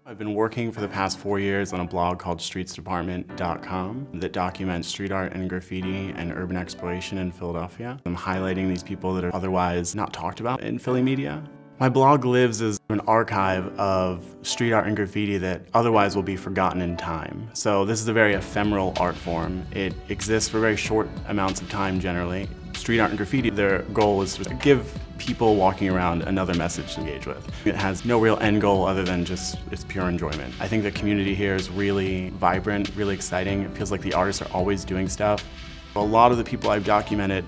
I've been working for the past 4 years on a blog called streetsdept.com that documents street art and graffiti and urban exploration in Philadelphia. I'm highlighting these people that are otherwise not talked about in Philly media. My blog lives as an archive of street art and graffiti that otherwise will be forgotten in time. So this is a very ephemeral art form. It exists for very short amounts of time generally. Street art and graffiti, their goal is to give people walking around another message to engage with. It has no real end goal other than just its pure enjoyment. I think the community here is really vibrant, really exciting. It feels like the artists are always doing stuff. A lot of the people I've documented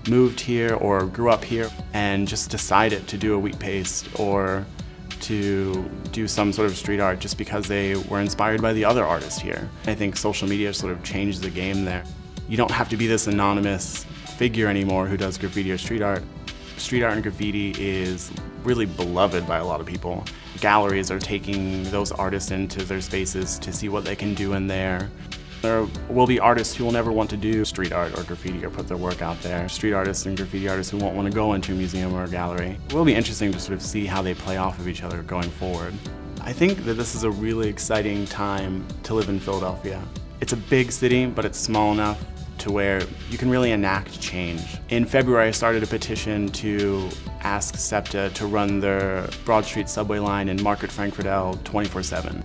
moved here or grew up here and just decided to do a wheat paste or to do some sort of street art just because they were inspired by the other artists here. I think social media sort of changed the game there. You don't have to be this anonymous figure anymore who does graffiti or street art. Street art and graffiti is really beloved by a lot of people. Galleries are taking those artists into their spaces to see what they can do in there. There will be artists who will never want to do street art or graffiti or put their work out there. Street artists and graffiti artists who won't want to go into a museum or a gallery. It will be interesting to sort of see how they play off of each other going forward. I think that this is a really exciting time to live in Philadelphia. It's a big city, but it's small enough to where you can really enact change. In February, I started a petition to ask SEPTA to run their Broad Street subway line in Market Frankfurt 24/7.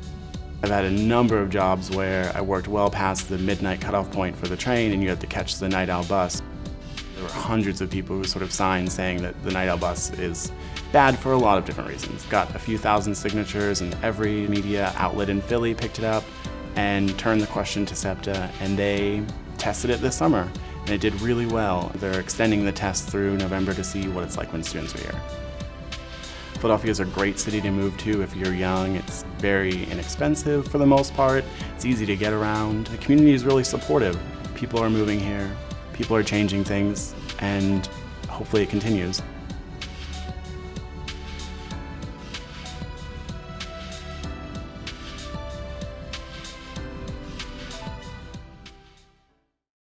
I've had a number of jobs where I worked well past the midnight cutoff point for the train and you had to catch the night owl bus. There were hundreds of people who sort of signed saying that the night owl bus is bad for a lot of different reasons. Got a few thousand signatures and every media outlet in Philly picked it up and turned the question to SEPTA, and they tested it this summer and it did really well. They're extending the test through November to see what it's like when students are here. Philadelphia is a great city to move to if you're young. It's very inexpensive for the most part. It's easy to get around. The community is really supportive. People are moving here, people are changing things, and hopefully it continues.